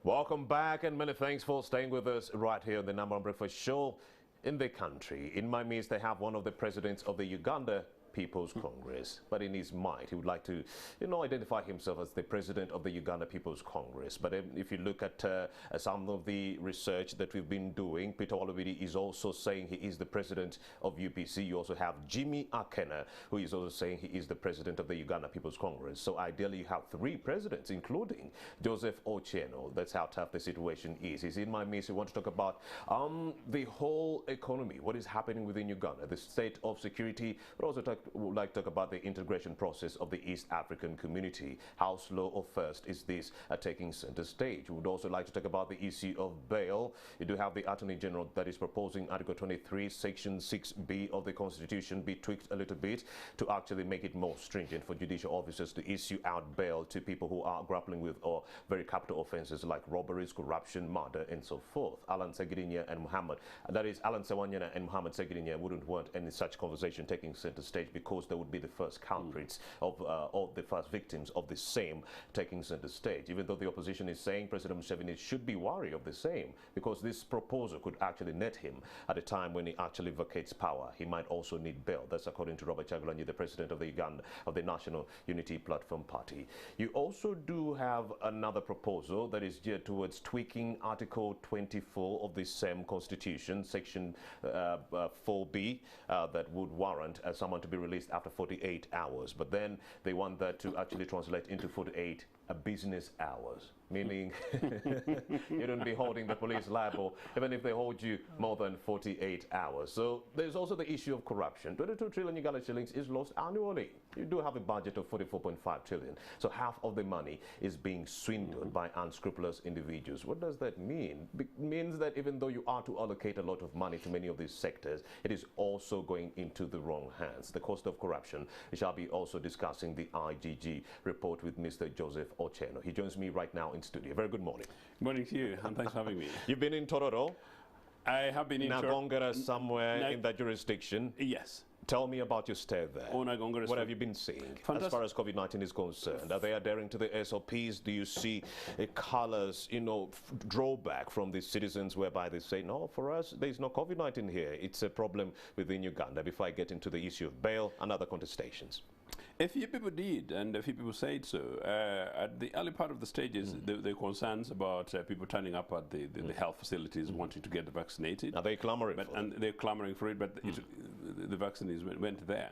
Welcome back, and many thanks for staying with us right here on the #1 breakfast show in the country. In my midst, I have one of the presidents of the Uganda People's Congress, but in his mind he would like to identify himself as the president of the Uganda People's Congress. But if you look at some of the research that we've been doing, Peter Olubidi is also saying he is the president of UPC. You also have Jimmy Akena, who is also saying he is the president of the Uganda People's Congress. So ideally you have three presidents, including Joseph Ocheno. That's how tough the situation is. He's in my midst. We want to talk about the whole economy, what is happening within Uganda, the state of security, but also would like to talk about the integration process of the East African community. How slow or fast is this taking center stage? We would also like to talk about the issue of bail. You do have the Attorney General that is proposing Article 23, Section 6B of the Constitution be tweaked a little bit to actually make it more stringent for judicial officers to issue out bail to people who are grappling with very capital offenses like robberies, corruption, murder, and so forth. Alan Segirinya and Muhammad, that is Alan Sewanyana and Muhammad Segirinya, wouldn't want any such conversation taking center stage because they would be the first culprits of the first victims of the same taking center stage. Even though the opposition is saying President Museveni should be wary of the same, because this proposal could actually net him at a time when he actually vacates power. He might also need bail. That's according to Robert Chagulanyi, the president of the National Unity Platform Party. You also do have another proposal that is geared towards tweaking Article 24 of the same Constitution, Section 4B, that would warrant someone to be released after 48 hours. But then they want that to actually translate into 48 business hours, meaning you don't be holding the police liable even if they hold you more than 48 hours. So there's also the issue of corruption. 22 trillion Uganda shillings is lost annually. You do have a budget of 44.5 trillion. So half of the money is being swindled by unscrupulous individuals. What does that mean? It means that even though you are to allocate a lot of money to many of these sectors, it is also going into the wrong hands. The cost of corruption. We shall be also discussing the IGG report with Mr. Joseph Ocheno. He joins me right now in studio. Very good morning. Good morning to you, and thanks for having me. You've been in Tororo? I have been in Nagongera, somewhere in that jurisdiction? Yes. Tell me about your stay there. Nagongera. What have you been seeing Fantastic. as far as COVID-19 is concerned? Are they adhering to the SOPs? Do you see colors, drawback from the citizens whereby they say, no, for us, there's no COVID-19 here. It's a problem within Uganda, before I get into the issue of bail and other contestations? A few people did, and a few people said so. At the early part of the stages, there were concerns about people turning up at the health facilities wanting to get vaccinated. Are they clamoring for it? And they're clamoring for it, but the vaccines went there.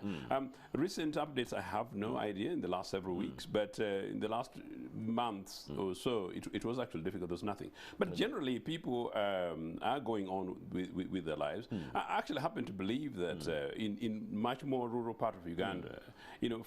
Recent updates, I have no idea in the last several weeks, but in the last months or so, it was actually difficult. There was nothing. But generally, people are going on with their lives. I actually happen to believe that in much more rural part of Uganda,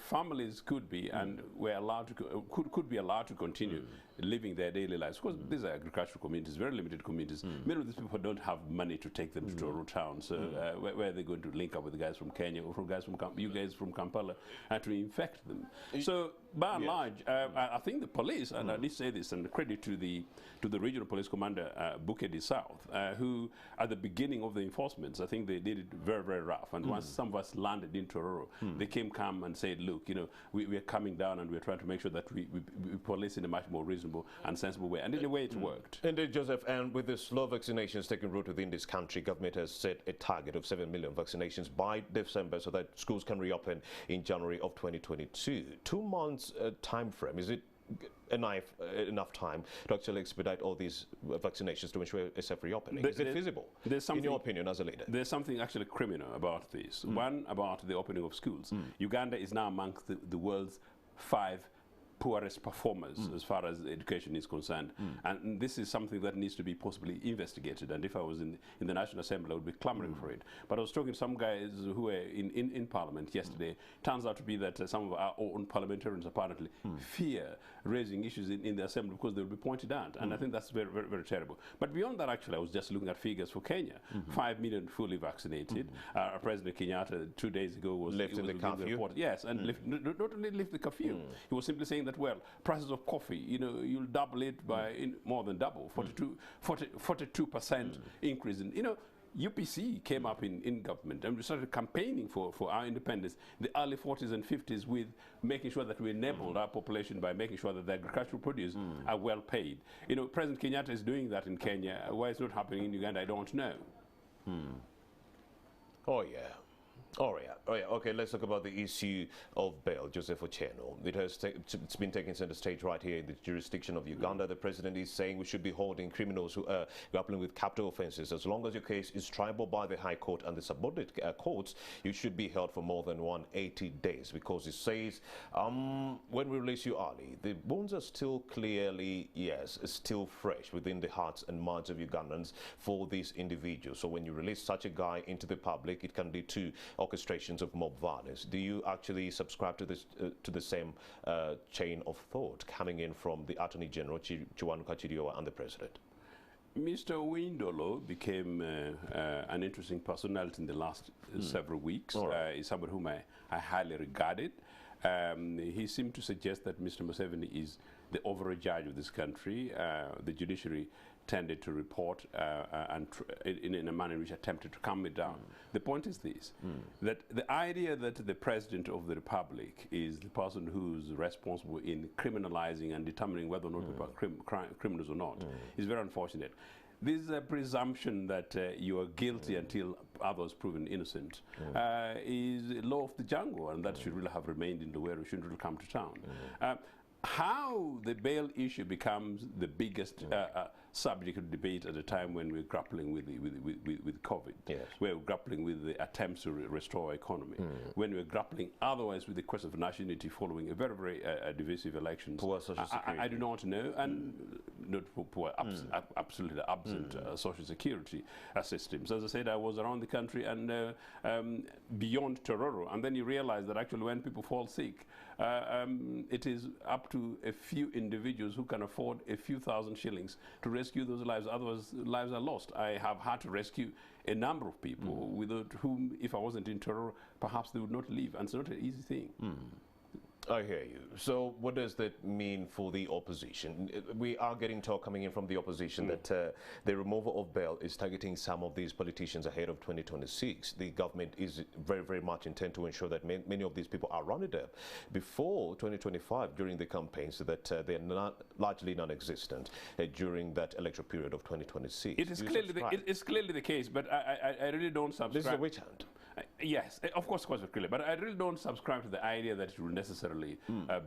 families could be and were allowed to could be allowed to continue living their daily lives. Of course, these are agricultural communities, very limited communities. Many of these people don't have money to take them to rural towns. So where are they going to link up with the guys from Kenya or from guys from you guys from Kampala to infect them? So by and large, I think the police, and I need to say this, and credit to the regional police commander Bukedi South, who at the beginning of the enforcements, I think they did it very, very rough. And once some of us landed in Tororo, they came calm and said, look, we are coming down and we're trying to make sure that we police in a much more reasonable and sensible way. And in a way, it worked. Indeed, Joseph, and with the slow vaccinations taking root within this country, government has set a target of 7 million vaccinations by December so that schools can reopen in January of 2022. 2 months time frame, is it enough time to actually expedite all these vaccinations to ensure a safe reopening? Is it feasible, in your opinion, as a leader? There's something actually criminal about this. One, about the opening of schools. Uganda is now amongst the world's 5 poorest performers as far as education is concerned. And this is something that needs to be possibly investigated. And if I was in the National Assembly, I would be clamoring for it. But I was talking to some guys who were in Parliament yesterday. Turns out to be that some of our own parliamentarians apparently fear raising issues in the Assembly because they'll be pointed at. And I think that's very, very, very terrible. But beyond that, actually, I was just looking at figures for Kenya. 5 million fully vaccinated. President Kenyatta 2 days ago was lifting the curfew. Yes, and not only lift the curfew. He was simply saying that, well, prices of coffee, you'll double it by more than double, 42% increase in, UPC came up in government and we started campaigning for our independence in the early 40s and 50s with making sure that we enabled our population by making sure that the agricultural produce are well paid. You know, President Kenyatta is doing that in Kenya. Why it's not happening in Uganda, I don't know. Oh, yeah. Oh yeah. Okay, let's talk about the issue of bail, Joseph Ochieno. It's been taken center stage right here in the jurisdiction of Uganda. The president is saying we should be holding criminals who are grappling with capital offences. As long as your case is triable by the High Court and the subordinate courts, you should be held for more than 180 days, because it says when we release you early, the wounds are still clearly, yes, still fresh within the hearts and minds of Ugandans for these individuals. So when you release such a guy into the public, it can lead to orchestrations of mob violence. Do you actually subscribe to this to the same chain of thought coming in from the Attorney General Chiwanuka Chiriowa and the President? Mr. Windolo became an interesting personality in the last several weeks. Right. He's somebody whom I highly regarded. He seemed to suggest that Mr. Museveni is the overall judge of this country. The judiciary tended to report in a manner in which attempted to calm it down. The point is this, that the idea that the President of the Republic is the person who's responsible in criminalizing and determining whether or not people are criminals or not is very unfortunate. This is a presumption that you are guilty until others proven innocent is law of the jungle, and that should really have remained in the way. We shouldn't really come to town. How the bail issue becomes the biggest subject of debate at a time when we're grappling with COVID, yes. We're grappling with the attempts to restore our economy, when we're grappling otherwise with the question of nationality following a very, very divisive elections. Poor social security. I do not know, and not poor, absolutely absent social security systems. As I said, I was around the country and beyond Tororo, and then you realize that actually when people fall sick, it is up to a few individuals who can afford a few thousand shillings to rescue those lives. Otherwise, lives are lost. I have had to rescue a number of people without whom, if I wasn't in terror, perhaps they would not live. And it's not an easy thing. I hear you. So what does that mean for the opposition? We are getting talk coming in from the opposition that the removal of bail is targeting some of these politicians ahead of 2026. The government is very, very much intent to ensure that many of these people are rounded up before 2025 during the campaign, so that they're not largely non-existent during that electoral period of 2026. It is clearly the case, but I really don't subscribe. This is a witch hunt. Yes, of course, clearly, but I really don't subscribe to the idea that it will necessarily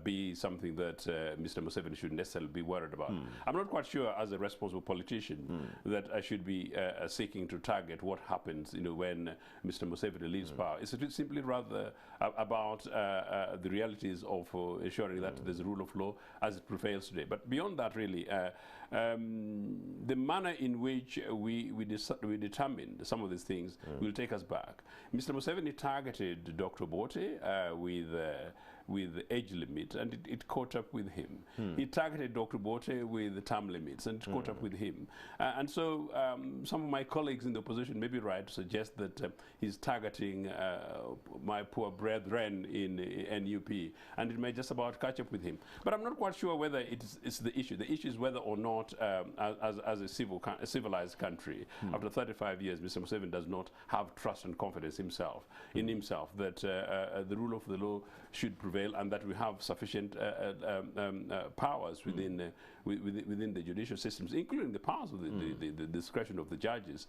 be something that Mr. Museveni should necessarily be worried about. I'm not quite sure, as a responsible politician, that I should be seeking to target what happens, when Mr. Museveni leaves power. It's simply rather about the realities of ensuring that there's a rule of law as it prevails today. But beyond that, really, the manner in which we determine some of these things will take us back. Mr. Museveni targeted Dr. Bote with age limit, and it caught up with him. He targeted Dr. Bote with the term limits, and it caught up with him. And so some of my colleagues in the opposition may be right to suggest that he's targeting my poor brethren in NUP, and it may just about catch up with him. But I'm not quite sure whether it's the issue. The issue is whether or not, as a civilized country, after 35 years, Mr. Museveni does not have trust and confidence in himself that the rule of the law should prevail, and that we have sufficient powers within the judicial systems, including the powers of the discretion of the judges,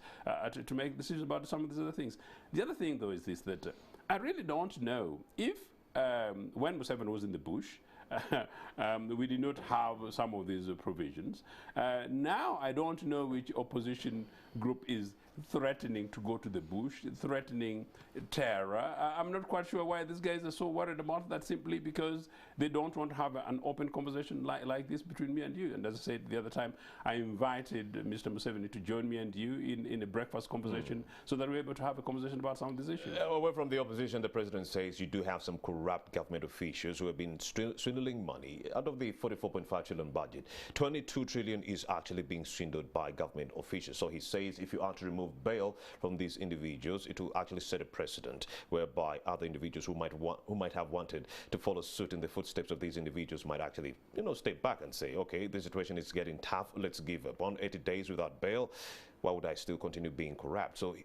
to make decisions about some of these other things. The other thing, though, is this, that I really don't know if when Museveni was in the bush, we did not have some of these provisions. Now I don't know which opposition group is threatening to go to the bush, threatening terror. I'm not quite sure why these guys are so worried about that, simply because they don't want to have an open conversation like this between me and you. And as I said the other time, I invited Mr. Museveni to join me and you in a breakfast conversation so that we're able to have a conversation about some of these issues. Away from the opposition, the president says you do have some corrupt government officials who have been swindling money. Out of the 44.5 trillion budget, 22 trillion is actually being swindled by government officials. So he says if you are to remove bail from these individuals, it will actually set a precedent whereby other individuals who might have wanted to follow suit in the footsteps of these individuals might actually, step back and say, okay, the situation is getting tough, let's give up. 180 days without bail, why would I still continue being corrupt? So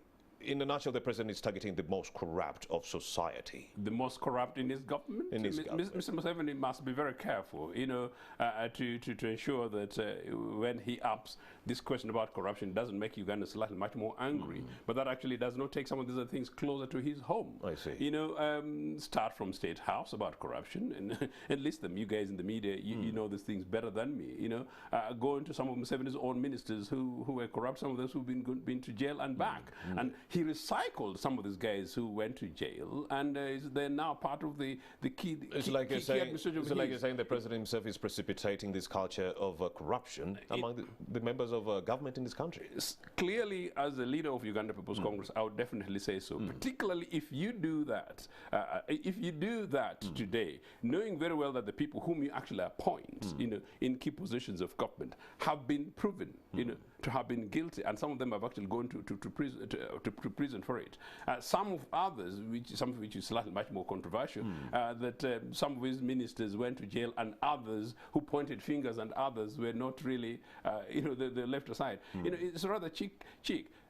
in a nutshell, the president is targeting the most corrupt of society. The most corrupt in his government? Mr. Museveni must be very careful, you know, to ensure that when he ups this question about corruption doesn't make Uganda slightly much more angry, but that actually does not take some of these other things closer to his home. I see. You know, start from State House about corruption and enlist them. You guys in the media, you know these things better than me, you know. Go into some of Museveni's own ministers who were corrupt, some of those who've been to jail and back. And he recycled some of these guys who went to jail, and they're now part of the key. It's like you're saying the president himself is precipitating this culture of corruption among the members of government in this country. Clearly, as a leader of Uganda People's Congress, I would definitely say so. Particularly if you do that, today, knowing very well that the people whom you actually appoint, you know, in key positions of government have been proven, you know, to have been guilty, and some of them have actually gone to prison for it. Some of others, some of which is slightly much more controversial, that some of his ministers went to jail, and others who pointed fingers, and others were not really, you know, the left aside. You know, it's rather cheek.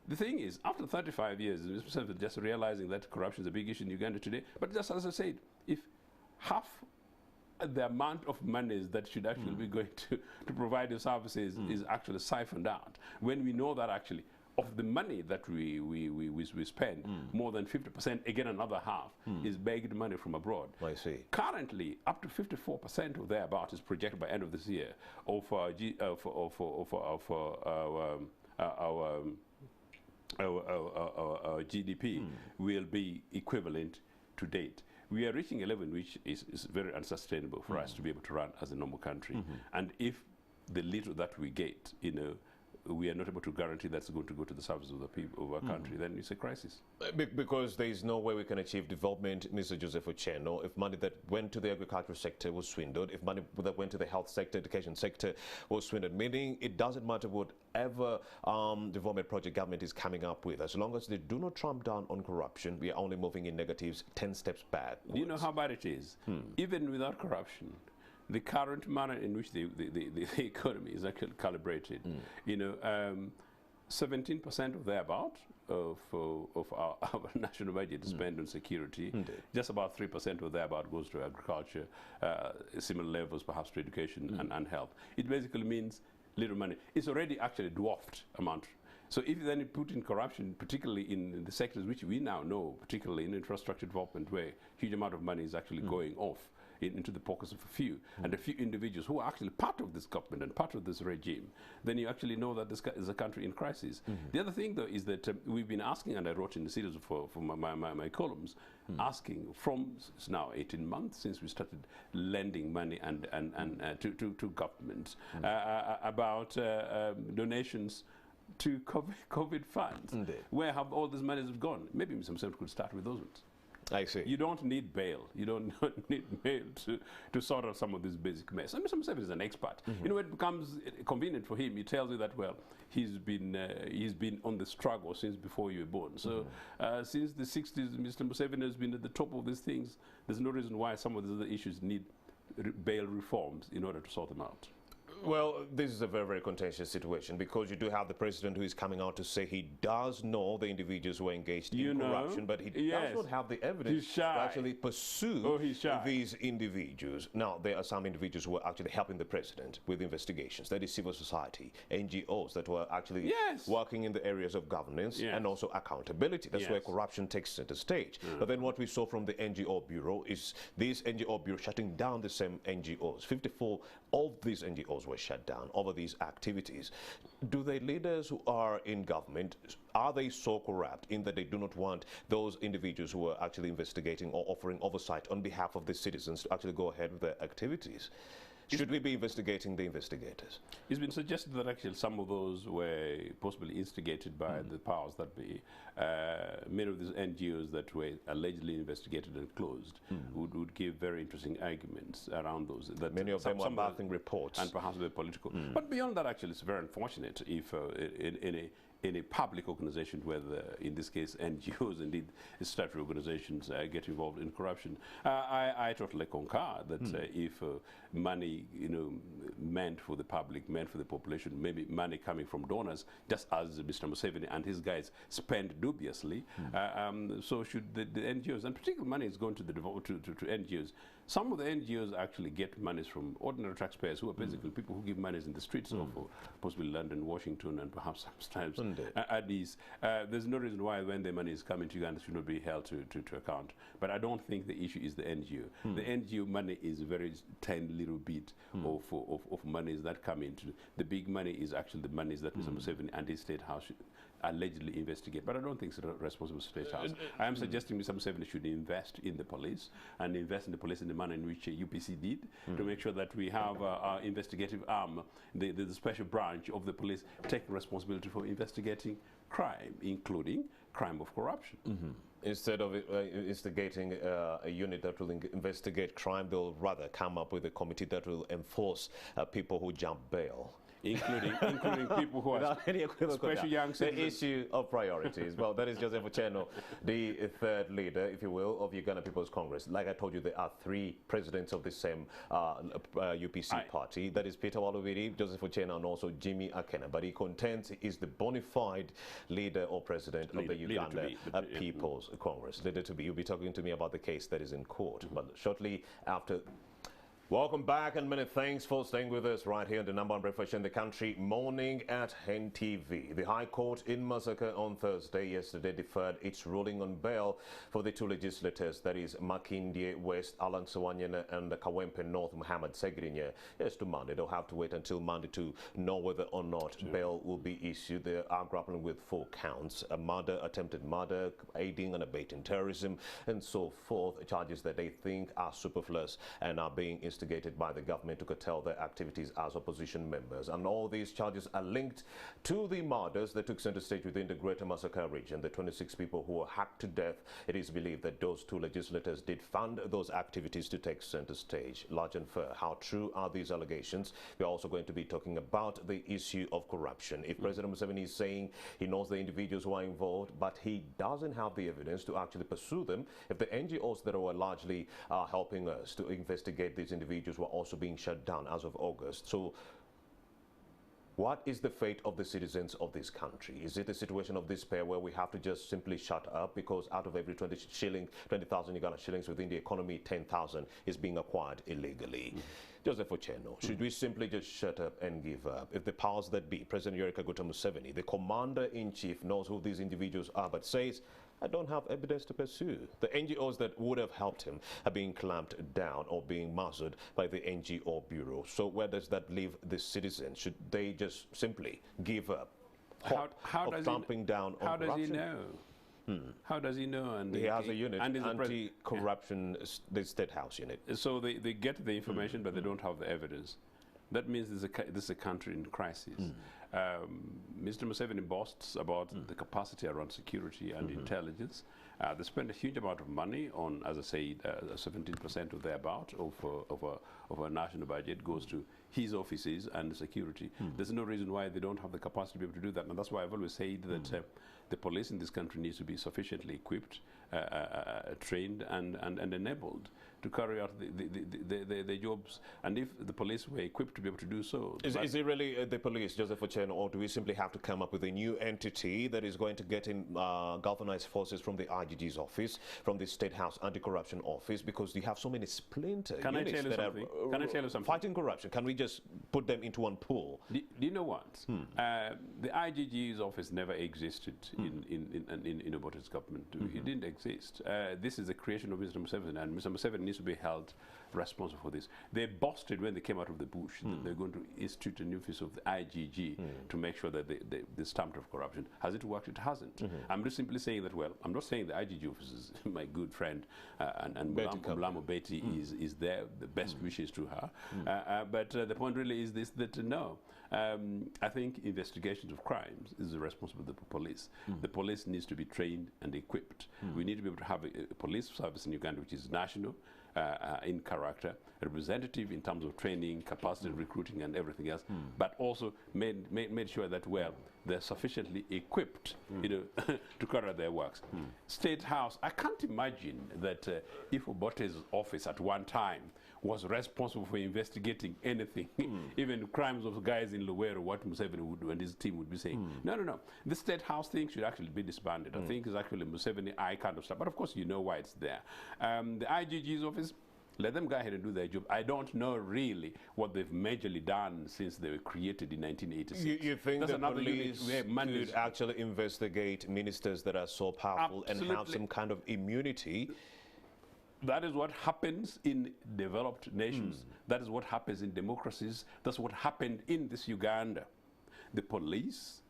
The thing is, after 35 years, Mr. just realizing that corruption is a big issue in Uganda today, but just as I said, if half the amount of monies that should actually be going to provide the services is actually siphoned out, when we know that actually of the money that we spend, more than 50%, again another half, is begged money from abroad. I see. Currently, up to 54% or thereabout is projected by end of this year of our GDP will be equivalent to date. We are reaching a level which is very unsustainable for us to be able to run as a normal country. And if the little that we get, you know, we are not able to guarantee that's going to go to the service of the people of our country, then it's a crisis. Because there is no way we can achieve development, Mr. Joseph Ochieno, if money that went to the agricultural sector was swindled, if money that went to the health sector, education sector was swindled, meaning it doesn't matter whatever development project government is coming up with. As long as they do not trump down on corruption, we are only moving in negatives 10 steps back. Do you know how bad it is? Even without corruption, the current manner in which the economy is actually calibrated, you know, 17% of thereabout of our national budget is spent on security. Just about 3% of thereabout goes to agriculture, similar levels perhaps to education and health. It basically means little money. It's already actually dwarfed amount. So if you then put in corruption, particularly in the sectors which we now know, particularly in infrastructure development, where huge amount of money is actually going off into the pockets of a few, and a few individuals who are actually part of this government and part of this regime, then you actually know that this is a country in crisis. The other thing, though, is that we've been asking, and I wrote in the series for my columns, asking from now 18 months since we started lending money to government about donations to COVID funds. Where have all these monies gone? Maybe Mr. Museveni could start with those ones. I see. You don't need bail. You don't need bail to sort out some of this basic mess. And Mr. Museveni is an expert. You know, it becomes convenient for him. He tells you that, well, he's been on the struggle since before you were born. So since the 60s, Mr. Museveni has been at the top of these things. There's no reason why some of these other issues need bail reforms in order to sort them out. Well, this is a very, very contentious situation, because you do have the president who is coming out to say he does know the individuals who are engaged in corruption, but he does not have the evidence to actually pursue these individuals. Now, there are some individuals who are actually helping the president with investigations. That is civil society, NGOs that were actually working in the areas of governance and also accountability. That's where corruption takes center stage. But then what we saw from the NGO Bureau is this NGO Bureau shutting down the same NGOs. 54 of these NGOs were shut down over these activities. Do the leaders who are in government, are they so corrupt in that they do not want those individuals who are actually investigating or offering oversight on behalf of the citizens to actually go ahead with their activities? Should we be investigating the investigators? It's been suggested that actually some of those were possibly instigated by the powers that be. Many of these NGOs that were allegedly investigated and closed would give very interesting arguments around those. That many of them are bathing reports. And perhaps they're political. But beyond that, actually, it's very unfortunate if any public organization, whether in this case NGOs, indeed statutory organizations, get involved in corruption. I totally concur that if money, meant for the public, meant for the population, maybe money coming from donors, just as Mr. Museveni and his guys spend dubiously, so should the NGOs, and particularly money is going to the to NGOs. Some of the NGOs actually get monies from ordinary taxpayers, who are basically people who give monies in the streets of possibly London, Washington, and perhaps sometimes Addis. There's no reason why when the money is coming to Uganda should not be held to account. But I don't think the issue is the NGO. The NGO money is a very tiny little bit of monies that come into. The big money is actually the monies that Mr. Museveni and his State House allegedly investigate, but I don't think it's a responsible State House. I am suggesting Mr. Museveni should invest in the police, and invest in the police in the manner in which UPC did, to make sure that we have our investigative arm, the special branch of the police, taking responsibility for investigating crime, including crime of corruption. Instead of instigating a unit that will investigate crime, they'll rather come up with a committee that will enforce people who jump bail. Including people who are special young citizens. The issue of priorities. Well, that is Joseph Ocheno, the third leader, if you will, of Uganda People's Congress. Like I told you, there are three presidents of the same UPC party. That is Peter Walubiri, Joseph Ocheno, and also Jimmy Akena. But he contends he is the bona fide leader or president of the Uganda People's Congress. Leader to be. You'll be talking to me about the case that is in court. But shortly after... Welcome back, and many thanks for staying with us right here on the number one breakfast in the country, morning at NTV. The High Court in Masaka on Thursday yesterday deferred its ruling on bail for the two legislators, that is Makindye West, Alan Sawanyana, and Kawempe North, Muhammad Segirinya. Yes, to Monday. They'll have to wait until Monday to know whether or not bail will be issued. They are grappling with 4 counts: murder, attempted murder, aiding and abetting terrorism, and so forth. Charges that they think are superfluous and are being instigated by the government to curtail their activities as opposition members. And all these charges are linked to the murders that took center stage within the Greater Masaka region. The 26 people who were hacked to death. It is believed that those two legislators did fund those activities to take center stage. Large and fair. How true are these allegations? We're also going to be talking about the issue of corruption. If President Museveni is saying he knows the individuals who are involved, but he doesn't have the evidence to actually pursue them, if the NGOs that were largely helping us to investigate these individuals were also being shut down as of August. So what is the fate of the citizens of this country? Is it a situation of despair where we have to just simply shut up because out of every 20,000 Uganda shillings within the economy, 10,000 is being acquired illegally? Joseph Ocheno, should we simply just shut up and give up? If the powers that be, President Yoweri Kaguta Museveni, the commander-in-chief, knows who these individuals are but says, I don't have evidence to pursue. The NGOs that would have helped him are being clamped down or being muzzled by the NGO Bureau. So where does that leave the citizens? Should they just simply give up? How does clamping down on corruption? How does he know? How does he know? And he has a unit, anti-corruption, the State House unit. So they get the information, but they don't have the evidence. That means this is a country in crisis. Mr. Museveni boasts about the capacity around security and intelligence. They spend a huge amount of money on, as I said, 17% of thereabout of our national budget goes to his offices and security. There's no reason why they don't have the capacity to be able to do that. And that's why I've always said that the police in this country needs to be sufficiently equipped, trained and enabled to carry out the jobs. And if the police were equipped to be able to do so... Is it really the police, Joseph Ocheno, or do we simply have to come up with a new entity that is going to get in galvanized forces from the IGG's office, from the State House Anti-Corruption Office, because you have so many splinter units that are fighting corruption? Can we just put them into one pool? Do you know what? The IGG's office never existed in Obote's government. It didn't exist. This is the creation of Mr. Museveni, and Mr. Museveni needs to be held responsible for this. They boasted when they came out of the bush that they're going to institute a new office of the IGG to make sure that they stamped off corruption. Has it worked? It hasn't. I'm just simply saying that, well, I'm not saying the IGG office is my good friend and Mulamo Betty is there, the best wishes to her. But the point really is this, that no, I think investigations of crimes is the responsibility of the police. The police needs to be trained and equipped. We need to be able to have a police service in Uganda which is national, in character, representative in terms of training, capacity, recruiting, and everything else, but also made sure that, well, they're sufficiently equipped, you know, to carry out their works. State House, I can't imagine that if Obote's office at one time was responsible for investigating anything, even crimes of guys in Luwero, what Museveni would do and his team would be saying. No, no, no. The State House thing should actually be disbanded. I think it's actually Museveni eye kind of stuff. But of course, you know why it's there. The IGG's office, let them go ahead and do their job. I don't know really what they've majorly done since they were created in 1986. You think the police could actually investigate ministers that are so powerful and have some kind of immunity? That is what happens in developed nations. That is what happens in democracies. That's what happened in this Uganda. The police,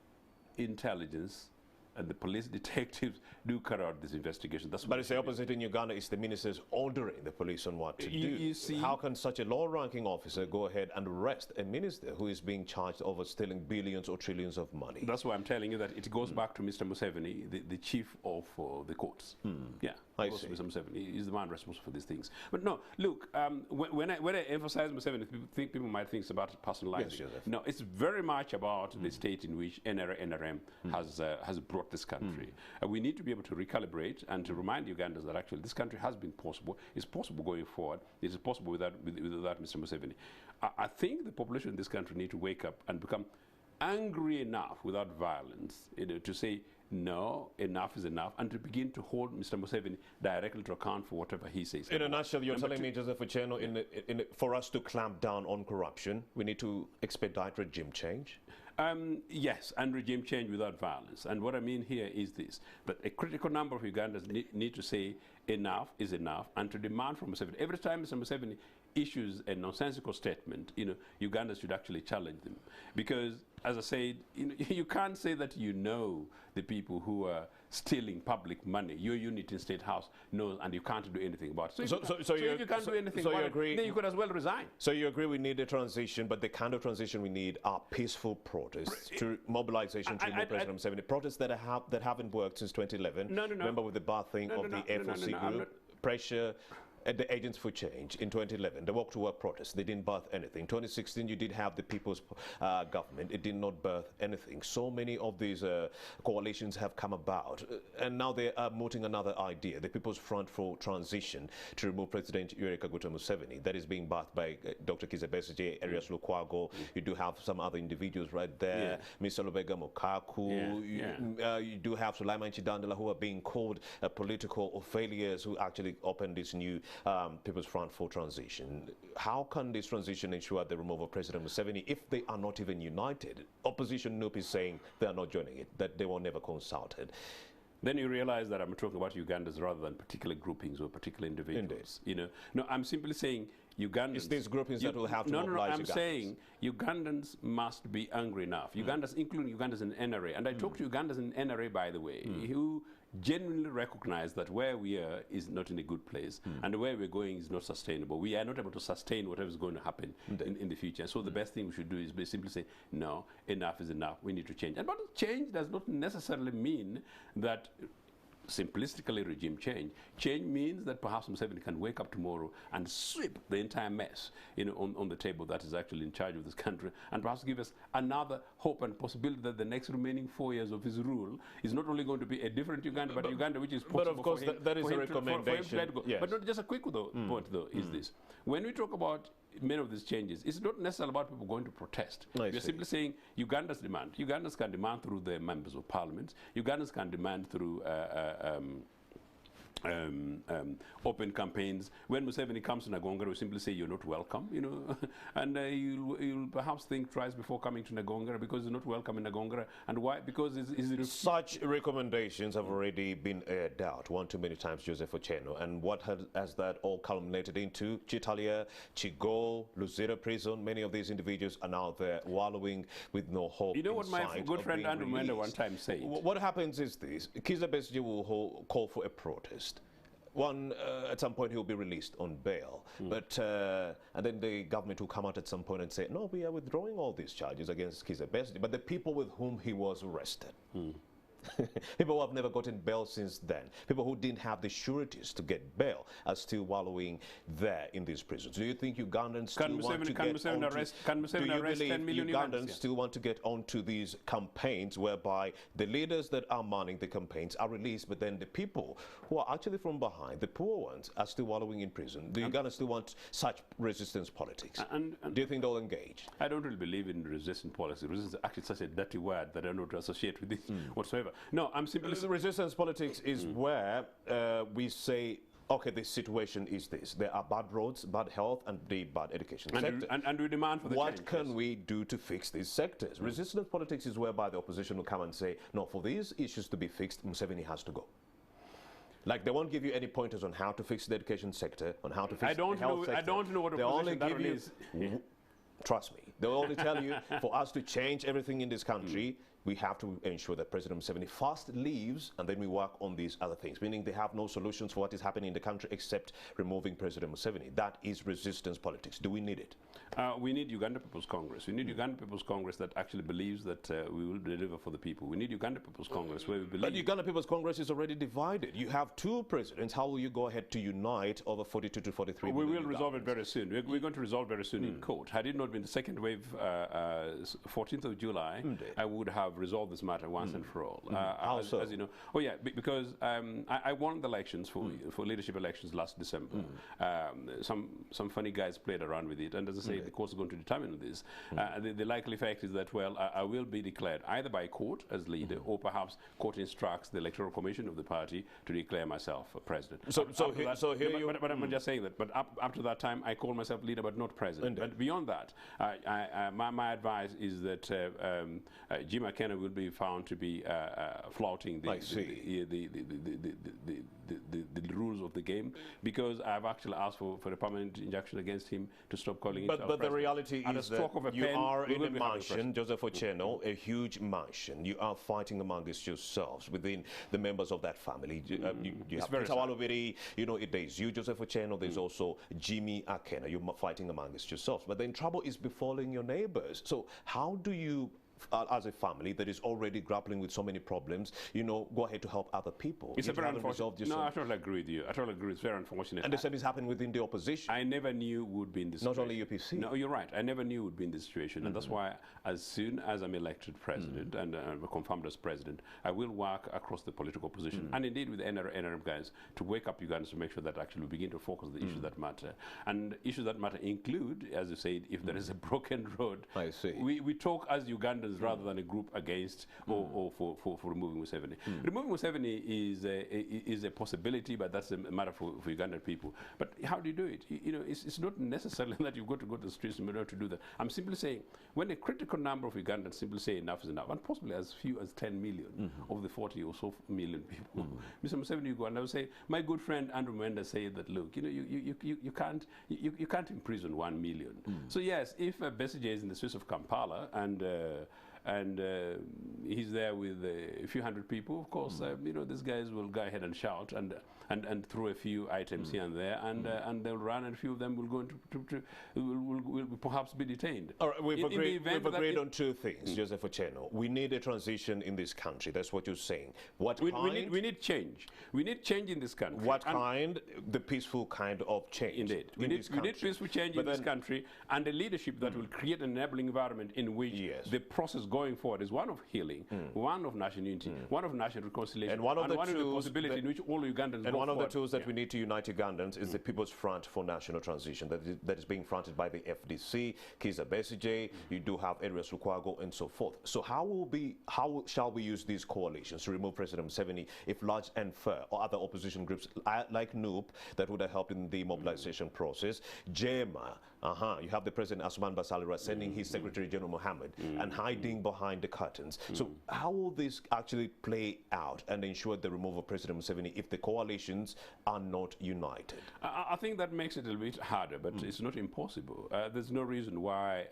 intelligence, and the police detectives do carry out this investigation. That's but it's the opposite in Uganda. It's the ministers ordering the police on what to do. You see, how can such a low-ranking officer go ahead and arrest a minister who is being charged over stealing billions or trillions of money? That's why I'm telling you that it goes back to Mr. Museveni, the chief of the courts. Yeah, I goes see. to Mr. Museveni. He's the man responsible for these things. But no, look, when I emphasize Museveni, people might think it's about personalizing. Yes, no, it's very much about the state in which NRM has brought this country. We need to be able to recalibrate and to remind Ugandans that actually this country has been possible. It's possible going forward. It is possible without Mr. Museveni. I think the population in this country need to wake up and become angry enough without violence, you know, to say no, enough is enough, and to begin to hold Mr. Museveni directly to account for whatever he says. In a nutshell, you're telling me, Joseph Ocheno, for us to clamp down on corruption, we need to expedite regime change? Yes, and regime change without violence. And what I mean here is this, that a critical number of Ugandans need to say enough is enough, and to demand from Museveni. Every time Mr. Museveni issues a nonsensical statement, you know, Ugandans should actually challenge them. Because, as I said, you know, you can't say that you know the people who are stealing public money. Your unit in State House knows, and you can't do anything about it. So if you can't do anything about it, then you could as well resign. So you agree we need a transition, but the kind of transition we need are peaceful protests, to mobilization to remove President Museveni. Protests that haven't worked since 2011. No. Remember with the birthing of the FOC group, pressure at the Agents for Change in 2011, the walk-to-work protests, they didn't birth anything. 2016, you did have the People's Government. It did not birth anything. So many of these coalitions have come about, and now they are mooting another idea, the People's Front for Transition, to remove President Yoweri Kaguta Museveni. That is being birthed by Dr. Kizza Besigye, Arias Lukwago. You do have some other individuals right there, Mr. Lubega Mokaku. You do have Sulaiman Chidandala, who are being called political failures, who actually opened this new People's Front for Transition. How can this transition ensure the removal of President Museveni if they are not even united? Opposition NUP is saying they are not joining it, that they were never consulted. Then you realize that I'm talking about Ugandans rather than particular groupings or particular individuals. You know, no, I'm simply saying Ugandans. It's these groupings that will have to mobilize I'm saying Ugandans must be angry enough. Ugandans, including Ugandans in NRA, and I talk to Ugandans in NRA, by the way, who genuinely recognize that where we are is not in a good place, and where we're going is not sustainable. We are not able to sustain whatever is going to happen in the future. So the best thing we should do is simply say, no, enough is enough. We need to change. And but change does not necessarily mean that simplistically regime change. Change means that perhaps Museveni can wake up tomorrow and sweep the entire mess, you know, on the table that is actually in charge of this country, and perhaps give us another hope and possibility that the next remaining 4 years of his rule is not only going to be a different Uganda, but Uganda which is possible. But of course, that is a recommendation. But not just a quick point though is this: when we talk about many of these changes, it's not necessarily about people going to protest. We're simply saying Uganda's demand. Ugandans can demand through their members of parliament. Ugandans can demand through open campaigns. When Museveni comes to Nagonga, we simply say you're not welcome, you know, and you'll perhaps think twice before coming to Nagonga because he's not welcome in Nagonga. And why? Because such recommendations have already been aired out one too many times, Joseph Ocheno. And what has that all culminated into? Chitalia, Chigo, Luzira prison. Many of these individuals are now there wallowing with no hope. You know what my good friend Andrew Mwenda one time said? What happens is this: Kizza Besigye will call for a protest. One, at some point he'll be released on bail, but and then the government will come out at some point and say, no, we are withdrawing all these charges against Kizza Besigye, but the people with whom he was arrested, People who have never gotten bail since then, people who didn't have the sureties to get bail, are still wallowing there in these prisons. Do you think Ugandans still want to get onto 10 million Ugandans still want to get onto these campaigns whereby the leaders that are manning the campaigns are released, but then the people who are actually from behind, the poor ones, are still wallowing in prison? Do Ugandans still want such resistance politics? And do you think they'll engage? I don't really believe in resistance politics. Resistance is actually such a dirty word that I don't want to associate with this whatsoever. No, I'm simply... Resistance politics is where we say, okay, this situation is this. There are bad roads, bad health, and the bad education sector. And we demand for the What change, can we do to fix these sectors? Resistance politics is whereby the opposition will come and say, no, for these issues to be fixed, Museveni has to go. Like, they won't give you any pointers on how to fix the education sector, on how to fix the health sector. I don't know what opposition that is. Trust me. They'll only tell you, for us to change everything in this country, we have to ensure that President Museveni first leaves, and then we work on these other things, meaning they have no solutions for what is happening in the country except removing President Museveni. That is resistance politics. Do we need it? We need Uganda People's Congress. We need Uganda People's Congress that actually believes that we will deliver for the people. We need Uganda People's Congress where we believe... But Uganda People's Congress is already divided. You have two presidents. How will you go ahead to unite over 42 to 43 We will resolve it very soon. We're going to resolve very soon in court. Had it not been the second wave, 14th of July, I would have resolved this matter once and for all. How so? As you know, because I won the elections for leadership elections last December. Some funny guys played around with it, and as I say, the court's going to determine this. The likely fact is that, well, I will be declared either by court as leader, or perhaps court instructs the electoral commission of the party to declare myself president. But I'm just saying that. But up to that time, I call myself leader, but not president. But beyond that, my advice is that Jim McKenna will be found to be flouting the rules of the game, because I've actually asked for a permanent injunction against him to stop calling himself But the reality At is a stroke that of a you pen, are we in will a be having mansion, Joseph Ochieno, a huge mansion. You are fighting amongst yourselves within the members of that family. You have Peter Walubiri, you know, there's you, Joseph Ochieno, there's also Jimmy Akena. You're fighting amongst yourselves. But then trouble is befalling your neighbors. So how do you, as a family that is already grappling with so many problems, you know, go ahead to help other people? It's a very unfortunate. No, I totally agree with you. I totally agree. It's very unfortunate. And the same is happening within the opposition. I never knew would be in this situation. Not only UPC. No, you're right. I never knew would be in this situation. And that's why, as soon as I'm elected president and confirmed as president, I will work across the political opposition and indeed with the NRM guys to wake up Ugandans to make sure that actually we begin to focus on the issues that matter. And issues that matter include, as you said, if there is a broken road, I see. We talk as Ugandans rather than a group against or for removing Museveni. Removing Museveni is a possibility, but that's a matter for Ugandan people. But how do you do it? You know, it's not necessarily that you've got to go to the streets in order to do that. I'm simply saying, when a critical number of Ugandans simply say enough is enough, and possibly as few as 10 million of the 40 or so million people, Mr. Museveni, you go and I would say, my good friend Andrew Mwenda said that, look, you know, you can't imprison 1 million. So yes, if Besigye is in the streets of Kampala and he's there with a few hundred people, of course, you know, these guys will go ahead and shout and throw a few items here and there, and they'll run, and a few of them will go into will perhaps be detained. All right, we've agreed on two things, Joseph Ochieno. We need a transition in this country. That's what you're saying. We need change. We need change in this country. What kind? The peaceful kind of change. Indeed. We need peaceful change in this country, and a leadership that will create an enabling environment in which the process going forward is one of healing, one of national unity, one of national reconciliation, and one of the possibility in which all Ugandans. And one of the tools that we need to unite Ugandans is the People's Front for National Transition that is being fronted by the FDC, Kizza Besigye, you do have Erias Lukwago, and so forth. So how shall we use these coalitions to remove President Museveni if Large and Fair or other opposition groups like NUP that would have helped in the mobilization process, JEMA, you have the President Asuman Basalira sending his Secretary General Mohammed and hiding behind the curtains. So how will this actually play out and ensure the removal of President Museveni if the coalitions are not united? I think that makes it a little bit harder, but it's not impossible. There's no reason why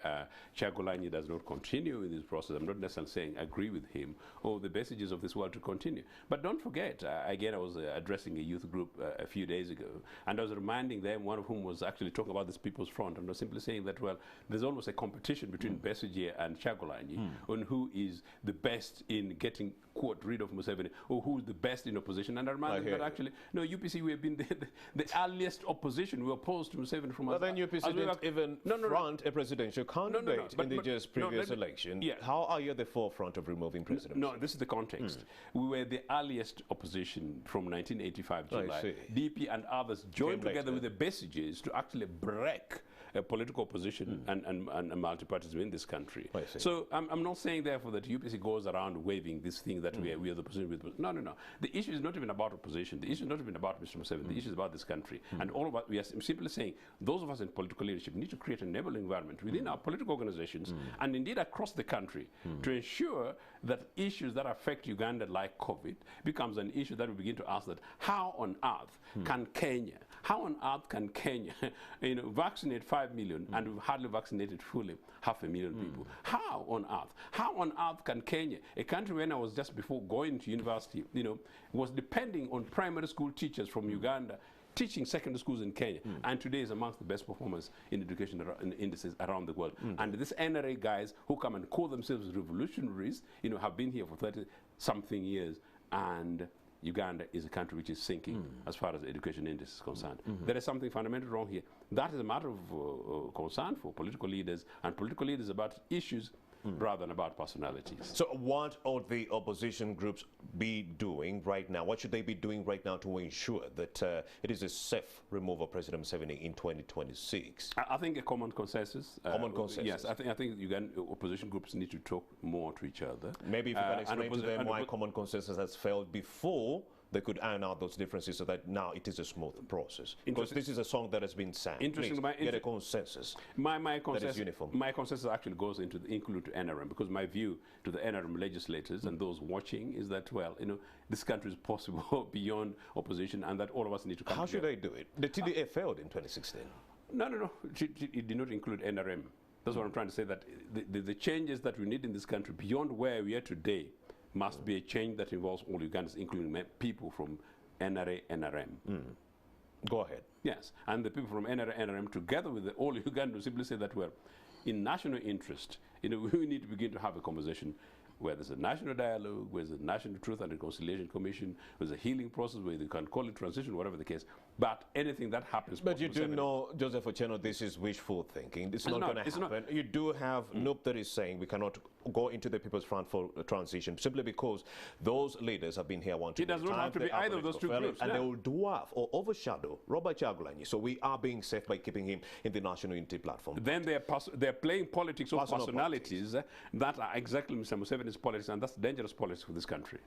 Kyagulanyi does not continue in this process. I'm not necessarily saying agree with him or the messages of this world to continue. But don't forget, again, I was addressing a youth group a few days ago, and I was reminding them, one of whom was actually talking about this People's Front, I'm not simply saying that, well, there's almost a competition between Besigye and Kyagulanyi on who is the best in getting, quote, rid of Museveni, or who's the best in opposition. And I remind them that actually, no, UPC, we have been the earliest opposition. We opposed to Museveni from... But then UPC didn't even front a presidential candidate in the just previous election. Yeah. How are you at the forefront of removing presidents? No, this is the context. We were the earliest opposition from 1985 July. DP and others joined together with the Besigyes to actually break political opposition and multipartyism in this country. So I'm not saying, therefore, that UPC goes around waving this thing that we are the opposition with. No, no, no. The issue is not even about opposition. The issue is not even about Mr. Museveni. The issue is about this country. And all of us, we are simply saying, those of us in political leadership need to create an enabling environment within our political organizations and indeed across the country to ensure that issues that affect Uganda, like COVID, becomes an issue that we begin to ask that, how on earth can Kenya, vaccinate 5 million and we've hardly vaccinated fully 500,000 people? How on earth? How on earth can Kenya, a country when I was just before going to university, was depending on primary school teachers from Uganda teaching secondary schools in Kenya, and today is amongst the best performers in education indices around the world. And these NRA guys who come and call themselves revolutionaries, have been here for 30-something years, and Uganda is a country which is sinking as far as the education index is concerned. There is something fundamentally wrong here. That is a matter of concern for political leaders, and political leaders about issues rather than about personalities. So what ought the opposition groups be doing right now? What should they be doing right now to ensure that it is a safe removal of President Museveni in 2026? I think a common consensus. Common consensus? Yes, I think opposition groups need to talk more to each other. Maybe if you can explain to them why common consensus has failed before they could iron out those differences so that now it is a smooth process. Because this is a song that has been sang. Please get a consensus that is uniform. My consensus actually goes into the include to NRM, because my view to the NRM legislators and those watching is that, well, this country is possible beyond opposition, and that all of us need to come together. How should they do it? The TDA failed in 2016. No. It did not include NRM. That's what I'm trying to say, that the changes that we need in this country beyond where we are today must be a change that involves all Ugandans, including people from NRA, NRM. Go ahead. Yes, and the people from NRA, NRM, together with all Ugandans, simply say that, well, in national interest, we need to begin to have a conversation where there's a national dialogue, where there's a National Truth and Reconciliation Commission, where there's a healing process, where you can call it transition, whatever the case. But anything that happens... But you do know, Joseph Ochieno, this is wishful thinking. It's not going to happen. You do have Noop that is saying we cannot go into the People's Front for transition simply because those leaders have been here wanting to... It does not have to be either of those two groups. And they will dwarf or overshadow Robert Kyagulanyi. So we are being safe by keeping him in the National Unity Platform. Then they're playing politics of personalities that are exactly Mr. Museveni's politics, and that's dangerous politics for this country.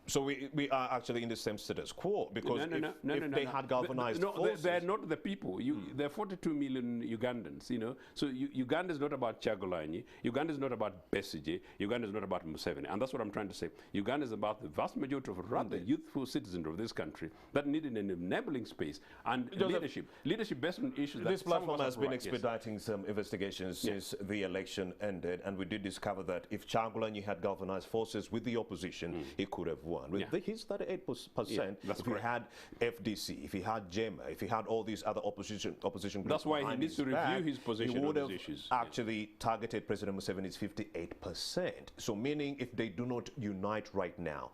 So we are actually in the same status quo, because if they had galvanized forces... They're not the people. There are 42 million Ugandans, So Uganda is not about Kyagulanyi. Uganda is not about Besigye. Uganda is not about Museveni. And that's what I'm trying to say. Uganda is about the vast majority of rather youthful citizens of this country that needed an enabling space and leadership based on issues that... This platform has been expediting some investigations since the election ended, and we did discover that if Kyagulanyi had galvanized forces with the opposition, he could have won. With his 38%, if he had FDC, if he had JEMA, if he had all these other opposition groups, that's why he needs to review his position on these issues. Actually targeted President Museveni's 58%. So meaning if they do not unite right now,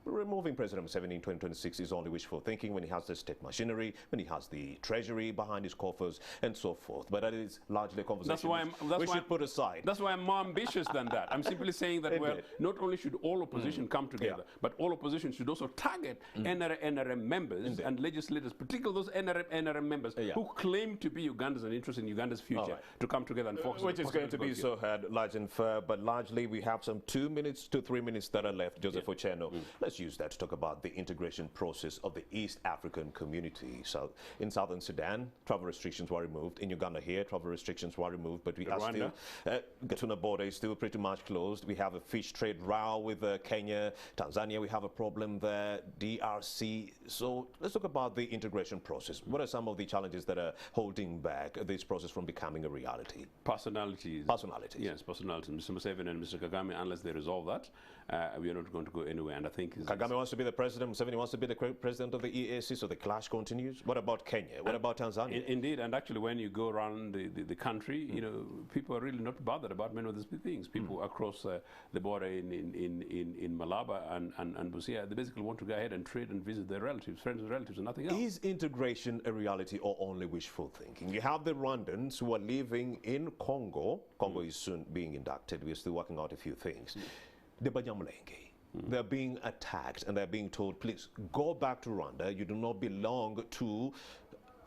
removing President Museveni in 2026 is only wishful thinking when he has the state machinery, when he has the treasury behind his coffers, and so forth. But that is largely a conversation we should put aside. That's why I'm more ambitious than that. I'm simply saying that, well, not only should all opposition come together, but all opposition should also target NRM members and legislators, particularly those NRM members who claim to be Ugandans and interested in Uganda's future, to come together and focus on which is going to be so hard, large and fair, but largely we have some 2 minutes to 3 minutes that are left, Joseph Ochieno. Let's use that to talk about the integration process of the East African community. So in Southern Sudan, travel restrictions were removed. In Uganda here, travel restrictions were removed, but we are still, Gatuna border is still pretty much closed. We have a fish trade row with Kenya. Tanzania, we have a problem there. DRC. So let's talk about the integration process. What are some of the challenges that are holding back this process from becoming a reality? Personalities. Personalities. Yes, personalities. Mr. Museveni and Mr. Kagame, unless they resolve that, we are not going to go anywhere. And I think Kagame wants to be the president, Museveni wants to be the president of the EAC, so the clash continues. What about Kenya? What about Tanzania? Indeed, and actually when you go around the country, you know, people are really not bothered about many of these things. People across the border in Malaba and Busia, they basically want to go ahead and trade and visit their relatives, friends and relatives, and nothing else. Is integration a reality or only wishful thinking? You have the Rwandans who are living in Congo. Congo is soon being inducted. We're still working out a few things. The Banyamulenge, they're being attacked and they're being told, please go back to Rwanda. You do not belong to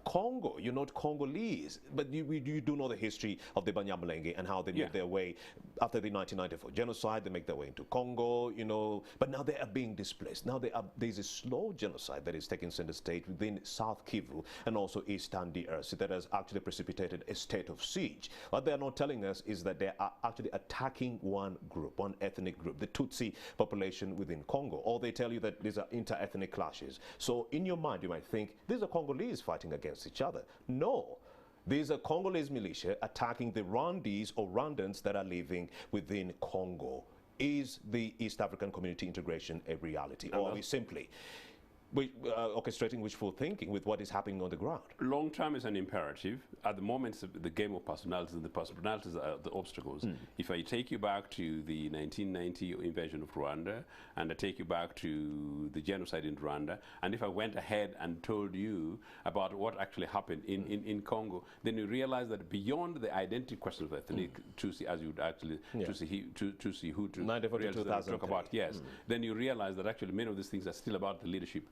Congo. You're not Congolese. But you do know the history of the Banyamulenge and how they made their way after the 1994 genocide. They make their way into Congo, you know, but now they are being displaced. Now there's a slow genocide that is taking center stage within South Kivu and also Eastern DRC that has actually precipitated a state of siege. What they're not telling us is that they are actually attacking one group, one ethnic group, the Tutsi population within Congo. Or they tell you that these are inter-ethnic clashes. So in your mind, you might think these are Congolese fighting against each other. No. These are Congolese militia attacking the Rwandese or Rwandans that are living within Congo. Is the East African community integration a reality? Or are we simply orchestrating wishful thinking with what is happening on the ground? Long term is an imperative. At the moment, it's the game of personalities, and the personalities are the obstacles. If I take you back to the 1990 invasion of Rwanda, and I take you back to the genocide in Rwanda, and if I went ahead and told you about what actually happened in Congo, then you realize that beyond the identity question of ethnic Tutsi, as you would actually Tutsi who to talk about, then you realize that actually many of these things are still about the leadership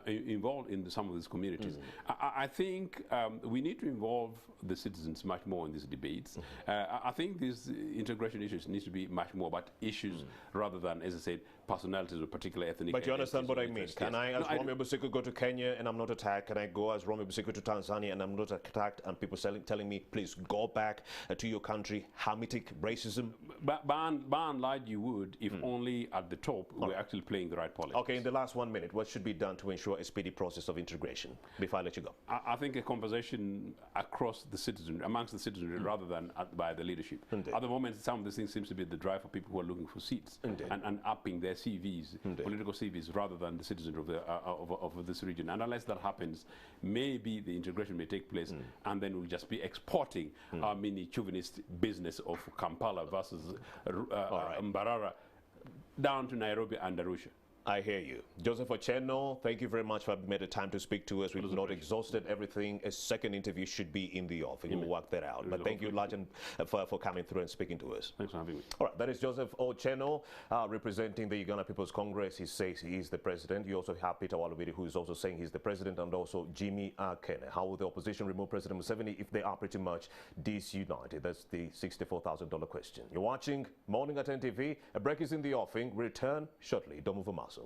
involved in some of these communities. I think we need to involve the citizens much more in these debates. I think these integration issues need to be much more about issues rather than, as I said, personalities of particular ethnic. But you understand what I mean? Can I, as Romeo Busiku, go to Kenya and I'm not attacked? Can I go as Romeo Busiku to Tanzania and I'm not attacked? And people telling me, please go back to your country, Hamitic racism? By and large, you would, if only at the top we're actually playing the right politics. Okay, in the last 1 minute, what should be done to ensure a speedy process of integration before I let you go? I think a conversation across the citizenry, amongst the citizenry, rather than by the leadership. Indeed. At the moment, some of these things seems to be the drive for people who are looking for seats and upping their CVs, political CVs, rather than the citizenry of this region. And unless that happens, maybe the integration may take place, and then we'll just be exporting our mini chauvinist business of Kampala versus Mbarara down to Nairobi and Arusha. I hear you. Joseph Ocheno, thank you very much for having made the time to speak to us. We've not exhausted everything. A second interview should be in the offing. We'll work that out. But thank you, Lajan, for coming through and speaking to us. Thanks for having me. All right, that is Joseph Ocheno, representing the Uganda People's Congress. He says he is the president. You also have Peter Walubiri, who is also saying he's the president, and also Jimmy Akene. How will the opposition remove President Museveni if they are pretty much disunited? That's the $64,000 question. You're watching Morning at NTV. A break is in the offing. Return shortly. Don't move a muscle.